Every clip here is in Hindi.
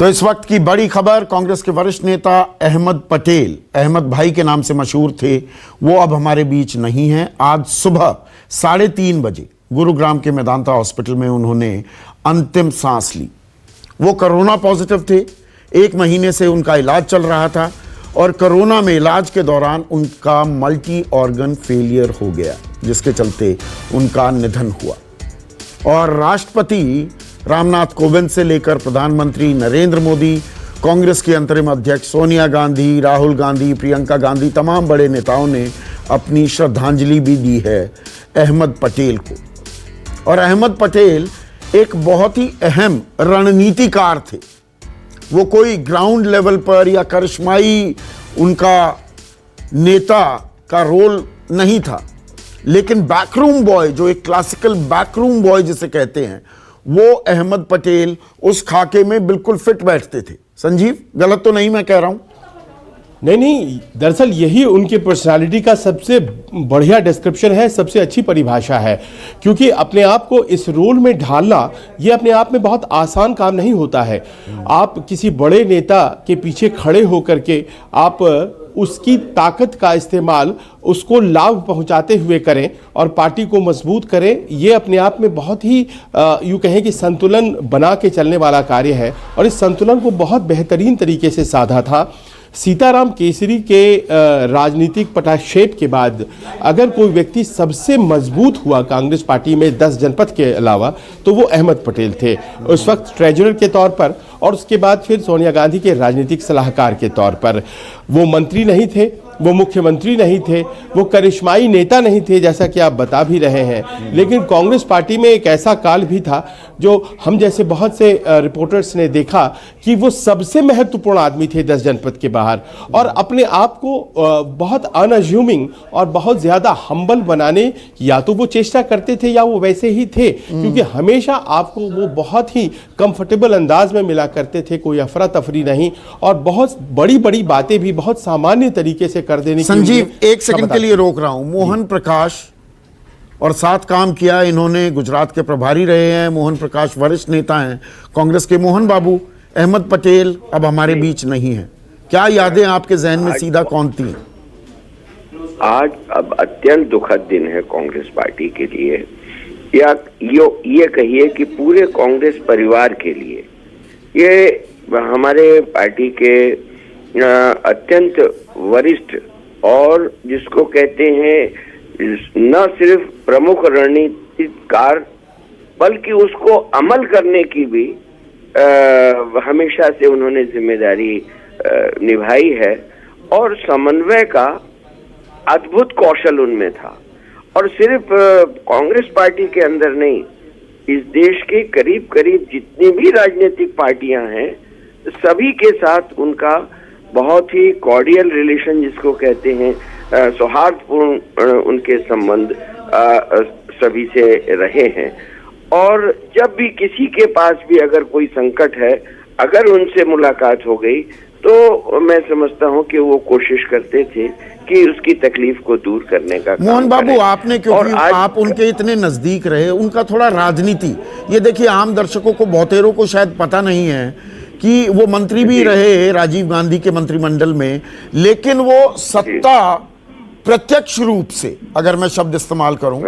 तो इस वक्त की बड़ी खबर, कांग्रेस के वरिष्ठ नेता अहमद पटेल, अहमद भाई के नाम से मशहूर थे, वो अब हमारे बीच नहीं हैं। आज सुबह 3:30 बजे गुरुग्राम के मेदांता हॉस्पिटल में उन्होंने अंतिम सांस ली। वो कोरोना पॉजिटिव थे, 1 महीने से उनका इलाज चल रहा था और कोरोना में इलाज के दौरान उनका मल्टी ऑर्गन फेलियर हो गया, जिसके चलते उनका निधन हुआ। और राष्ट्रपति रामनाथ कोविंद से लेकर प्रधानमंत्री नरेंद्र मोदी, कांग्रेस की अंतरिम अध्यक्ष सोनिया गांधी, राहुल गांधी, प्रियंका गांधी, तमाम बड़े नेताओं ने अपनी श्रद्धांजलि भी दी है अहमद पटेल को। और अहमद पटेल एक बहुत ही अहम रणनीतिकार थे। वो कोई ग्राउंड लेवल पर या करिश्माई उनका नेता का रोल नहीं था, लेकिन बैकरूम बॉय, जो एक क्लासिकल बैकरूम बॉय जिसे कहते हैं, वो अहमद पटेल उस खाके में बिल्कुल फिट बैठते थे। संजीव, गलत तो नहीं मैं कह रहा हूं? नहीं, दरअसल यही उनकी पर्सनालिटी का सबसे बढ़िया डिस्क्रिप्शन है, सबसे अच्छी परिभाषा है। क्योंकि अपने आप को इस रोल में ढालना ये अपने आप में बहुत आसान काम नहीं होता है। आप किसी बड़े नेता के पीछे खड़े होकर के आप उसकी ताकत का इस्तेमाल उसको लाभ पहुंचाते हुए करें और पार्टी को मजबूत करें, ये अपने आप में बहुत ही यूँ कहें कि संतुलन बना के चलने वाला कार्य है। और इस संतुलन को बहुत बेहतरीन तरीके से साधा था। सीताराम केसरी के राजनीतिक पटाक्षेप के बाद अगर कोई व्यक्ति सबसे मजबूत हुआ कांग्रेस पार्टी में 10 जनपद के अलावा, तो वो अहमद पटेल थे। उस वक्त ट्रेजरर के तौर पर और उसके बाद फिर सोनिया गांधी के राजनीतिक सलाहकार के तौर पर। वो मंत्री नहीं थे, वो मुख्यमंत्री नहीं थे, वो करिश्माई नेता नहीं थे, जैसा कि आप बता भी रहे हैं। लेकिन कांग्रेस पार्टी में एक ऐसा काल भी था जो हम जैसे बहुत से रिपोर्टर्स ने देखा कि वो सबसे महत्वपूर्ण आदमी थे 10 जनपद के बाहर, और अपने आप को बहुत अनअज्यूमिंग और बहुत ज़्यादा हम्बल बनाने की या तो वो चेष्टा करते थे या वो वैसे ही थे, क्योंकि हमेशा आपको वो बहुत ही कंफर्टेबल अंदाज में मिला करते थे, कोई अफरा तफरी नहीं, और बहुत बड़ी बड़ी बातें भी बहुत सामान्य तरीके से कर देने। संजीव, 1 सेकंड के लिए रोक रहा हूं। मोहन प्रकाश और साथ काम किया इन्होंने, गुजरात के प्रभारी रहे हैं। मोहन प्रकाश वरिष्ठ नेता हैं कांग्रेस के। मोहन बाबू, अहमद पटेल अब हमारे बीच नहीं है, क्या यादें आपके जहन में सीधा कौनती हैं? आज अब अत्यंत दुखद दिन है कांग्रेस पार्टी के लिए, या ये कहिए कि पूरे कांग्रेस परिवार के लिए। ये हमारे पार्टी के अत्यंत वरिष्ठ और जिसको कहते हैं न सिर्फ प्रमुख रणनीतिकार, बल्कि उसको अमल करने की भी हमेशा से उन्होंने जिम्मेदारी निभाई है, और समन्वय का अद्भुत कौशल उनमें था। और सिर्फ कांग्रेस पार्टी के अंदर नहीं, इस देश के करीब करीब जितनी भी राजनीतिक पार्टियां हैं, सभी के साथ उनका बहुत ही कॉर्डियल रिलेशन, जिसको कहते हैं सौहार्दपूर्ण उनके संबंध सभी से रहे हैं। और जब भी किसी के पास भी अगर कोई संकट है, अगर उनसे मुलाकात हो गई, तो मैं समझता हूं कि वो कोशिश करते थे कि उसकी तकलीफ को दूर करने का। मोहन बाबू, आपने, क्योंकि आप उनके इतने नजदीक रहे, उनका थोड़ा राजनीति, ये देखिए आम दर्शकों को, बहुतेरों को शायद पता नहीं है कि वो मंत्री भी रहे राजीव गांधी के मंत्रिमंडल में, लेकिन वो सत्ता प्रत्यक्ष रूप से, अगर मैं शब्द इस्तेमाल करूं,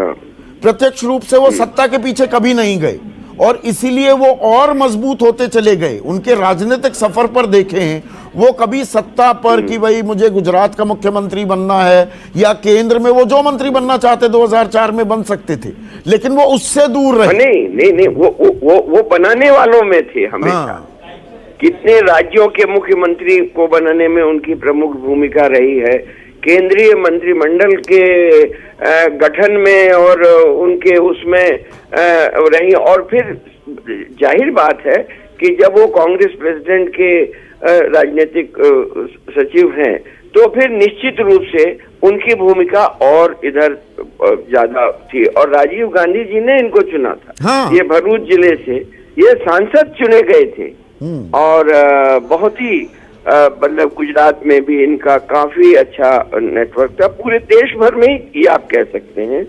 प्रत्यक्ष रूप से वो सत्ता के पीछे कभी नहीं गए, और इसीलिए वो और मजबूत होते चले गए। उनके राजनीतिक सफर पर देखें, वो कभी सत्ता पर कि भाई मुझे गुजरात का मुख्यमंत्री बनना है या केंद्र में वो जो मंत्री बनना चाहते 2004 में बन सकते थे, लेकिन वो उससे दूर रहे। नहीं, वो बनाने वालों में थे हमेशा। कितने राज्यों के मुख्यमंत्री को बनाने में उनकी प्रमुख भूमिका रही है, केंद्रीय मंत्रिमंडल के गठन में और उनके उसमें रही। और फिर जाहिर बात है कि जब वो कांग्रेस प्रेसिडेंट के राजनीतिक सचिव हैं, तो फिर निश्चित रूप से उनकी भूमिका और इधर ज्यादा थी। और राजीव गांधी जी ने इनको चुना था। ये भरूच जिले से ये सांसद चुने गए थे, और बहुत ही मतलब गुजरात में भी इनका काफी अच्छा नेटवर्क था, पूरे देश भर में ही आप कह सकते हैं।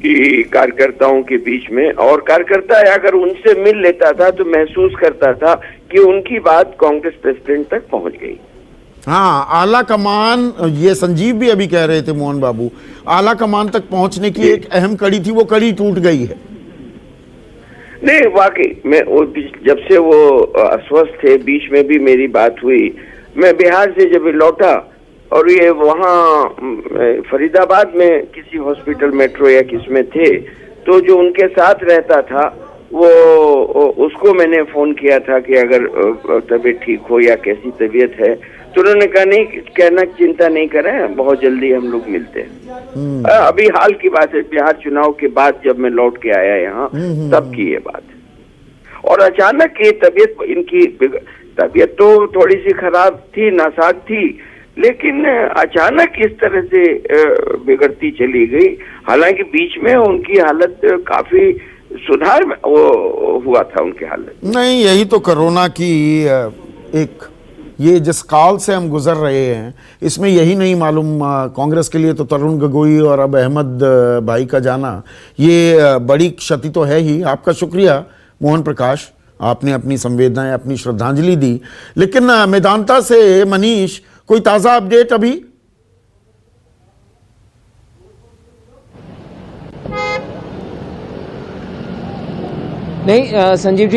कि कार्यकर्ताओं के बीच में, और कार्यकर्ता अगर उनसे मिल लेता था तो महसूस करता था कि उनकी बात कांग्रेस प्रेसिडेंट तक पहुंच गई। हाँ, आला कमान, ये संजीव भी अभी कह रहे थे, मोहन बाबू, आला कमान तक पहुंचने की एक अहम कड़ी थी, वो कड़ी टूट गई है। नहीं, वाकई मैं जब से वो अस्वस्थ थे, बीच में भी मेरी बात हुई, मैं बिहार से जब लौटा और ये वहाँ फरीदाबाद में किसी हॉस्पिटल मेट्रो या किसमें थे, तो जो उनके साथ रहता था वो उसको मैंने फोन किया था कि अगर तबीयत ठीक हो या कैसी तबीयत है, तो उन्होंने कहा नहीं, कहना चिंता नहीं करें, बहुत जल्दी हम लोग मिलते हैं। अभी हाल की बात है, बिहार चुनाव के बाद जब मैं लौट के आया यहाँ, तब की ये बात है। और अचानक ये तबीयत इनकी, तबीयत तो थोड़ी सी खराब थी, नासाक थी, लेकिन अचानक इस तरह से बिगड़ती चली गई। हालांकि बीच में उनकी हालत काफी सुधार हुआ था, उनकी हालत। नहीं, यही तो कोरोना की एक, ये जिस काल से हम गुजर रहे हैं, इसमें यही नहीं मालूम, कांग्रेस के लिए तो तरुण गोगोई और अब अहमद भाई का जाना ये बड़ी क्षति तो है ही। आपका शुक्रिया मोहन प्रकाश, आपने अपनी संवेदनाएं, अपनी श्रद्धांजलि दी। लेकिन मेदांता से मनीष, कोई ताजा अपडेट अभी? नहीं संजीव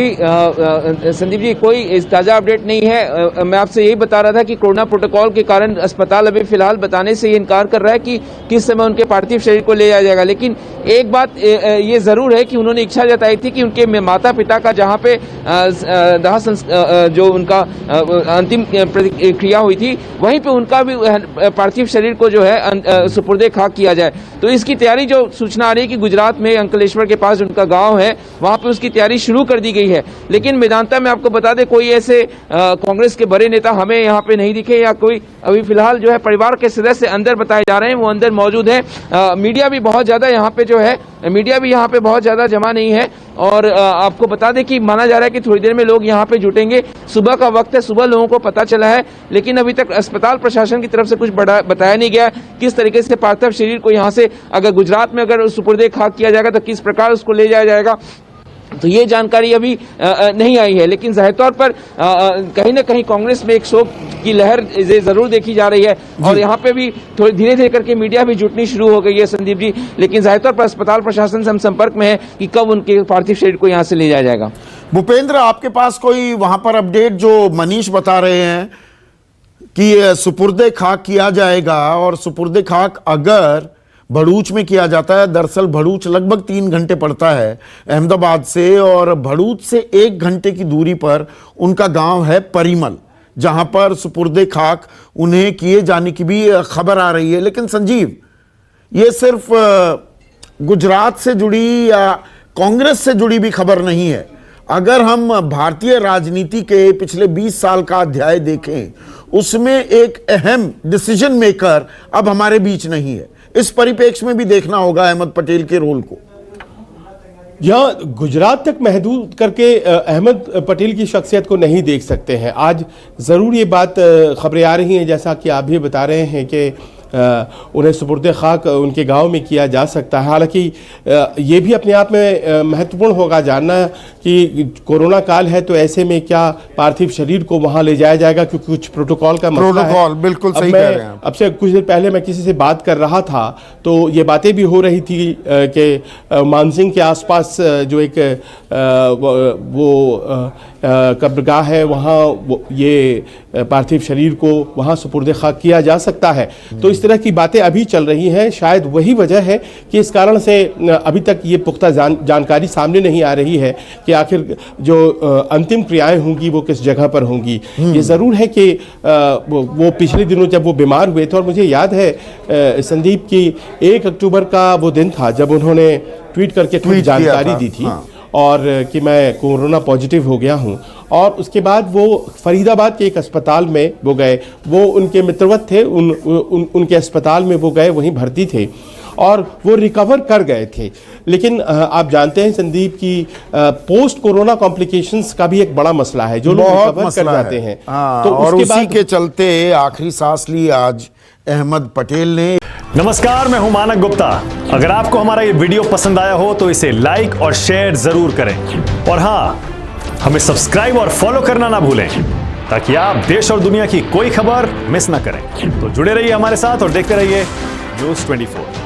जी कोई इस ताज़ा अपडेट नहीं है। मैं आपसे यही बता रहा था कि कोरोना प्रोटोकॉल के कारण अस्पताल अभी फिलहाल बताने से ये इनकार कर रहा है कि किस समय उनके पार्थिव शरीर को ले जाया जाएगा। लेकिन एक बात ये ज़रूर है कि उन्होंने इच्छा जताई थी कि उनके माता पिता का जहाँ पे जो उनका अंतिम क्रिया हुई थी, वहीं पर उनका भी पार्थिव शरीर को जो है सुपुर्दे खाक किया जाए। तो इसकी तैयारी, जो सूचना आ रही है कि गुजरात में अंकलेश्वर के पास उनका गाँव है, वहाँ पर उसकी तैयारी शुरू कर दी गई है। लेकिन मेदांता में आपको बता दें, कोई ऐसे कांग्रेस के बड़े नेता हमें यहाँ पे नहीं दिखे, या कोई अभी फिलहाल जो है परिवार के सदस्य अंदर बताए जा रहे हैं वो अंदर मौजूद है। मीडिया भी बहुत ज्यादा यहाँ पे जो है, मीडिया भी यहाँ पे बहुत ज्यादा जमा नहीं है। और आपको बता दें कि माना जा रहा है कि थोड़ी देर में लोग यहाँ पे जुटेंगे। सुबह का वक्त है, सुबह लोगों को पता चला है, लेकिन अभी तक अस्पताल प्रशासन की तरफ से कुछ बताया नहीं गया किस तरीके से पार्थिव शरीर को यहाँ से, अगर गुजरात में अगर सुपुर्दे खाक किया जाएगा तो किस प्रकार उसको ले जाया जाएगा, तो ये जानकारी अभी नहीं आई है। लेकिन जाहिर तौर पर कहीं ना कहीं कांग्रेस में एक शोक की लहर जरूर देखी जा रही है, और यहाँ पे भी थोड़ी धीरे धीरे करके मीडिया भी जुटनी शुरू हो गई है संदीप जी। लेकिन जाहिर तौर पर अस्पताल प्रशासन से हम संपर्क में है कि कब उनके पार्थिव शरीर को यहाँ से ले जाया जाएगा। भूपेंद्र, आपके पास कोई वहां पर अपडेट, जो मनीष बता रहे हैं कि सुपुर्दे खाक किया जाएगा, और सुपुर्दे खाक अगर भड़ूच में किया जाता है, दरअसल भड़ूच लगभग 3 घंटे पड़ता है अहमदाबाद से, और भड़ूच से 1 घंटे की दूरी पर उनका गांव है परिमल, जहां पर सुपुर्दे खाक उन्हें किए जाने की भी खबर आ रही है। लेकिन संजीव, ये सिर्फ गुजरात से जुड़ी या कांग्रेस से जुड़ी भी खबर नहीं है। अगर हम भारतीय राजनीति के पिछले 20 साल का अध्याय देखें, उसमें एक अहम डिसीजन मेकर अब हमारे बीच नहीं है। इस परिप्रेक्ष्य में भी देखना होगा अहमद पटेल के रोल को। यहाँ गुजरात तक महदूद करके अहमद पटेल की शख्सियत को नहीं देख सकते हैं। आज ज़रूर ये बात खबरें आ रही हैं, जैसा कि आप भी बता रहे हैं कि उन्हें सुपुर्दे खाक उनके गांव में किया जा सकता है। हालांकि ये भी अपने आप में महत्वपूर्ण होगा जानना कि कोरोना काल है, तो ऐसे में क्या पार्थिव शरीर को वहां ले जाया जाएगा, क्योंकि कुछ प्रोटोकॉल का मसला है। बिल्कुल सही कह रहे हैं। अब से कुछ देर पहले मैं किसी से बात कर रहा था, तो ये बातें भी हो रही थी कि मानसिंह के आसपास जो एक वो कब्रगाह है, वहाँ ये पार्थिव शरीर को वहाँ सुपुर्दे खाक किया जा सकता है। तो इस तरह की बातें अभी चल रही हैं। शायद वही वजह है कि इस कारण से अभी तक ये पुख्ता जानकारी सामने नहीं आ रही है कि आखिर जो अंतिम क्रियाएं होंगी वो किस जगह पर होंगी। ये ज़रूर है कि वो पिछले दिनों जब वो बीमार हुए थे, और मुझे याद है संदीप की 1 अक्टूबर का वो दिन था जब उन्होंने ट्वीट करके थोड़ी जानकारी दी थी, और कि मैं कोरोना पॉजिटिव हो गया हूं। और उसके बाद वो फरीदाबाद के एक अस्पताल में वो गए, वो उनके मित्रवत थे, उनके अस्पताल में वो गए, वहीं भर्ती थे और वो रिकवर कर गए थे। लेकिन आप जानते हैं संदीप की पोस्ट कोरोना कॉम्प्लिकेशंस का भी एक बड़ा मसला है, जो लोग रिकवर कर जाते हैं। तो और उसी के चलते आखिरी सांस ली आज अहमद पटेल ने। नमस्कार, मैं हूं मानक गुप्ता। अगर आपको हमारा ये वीडियो पसंद आया हो तो इसे लाइक और शेयर जरूर करें और हां, हमें सब्सक्राइब और फॉलो करना ना भूलें ताकि आप देश और दुनिया की कोई खबर मिस ना करें। तो जुड़े रहिए हमारे साथ और देखते रहिए News 24।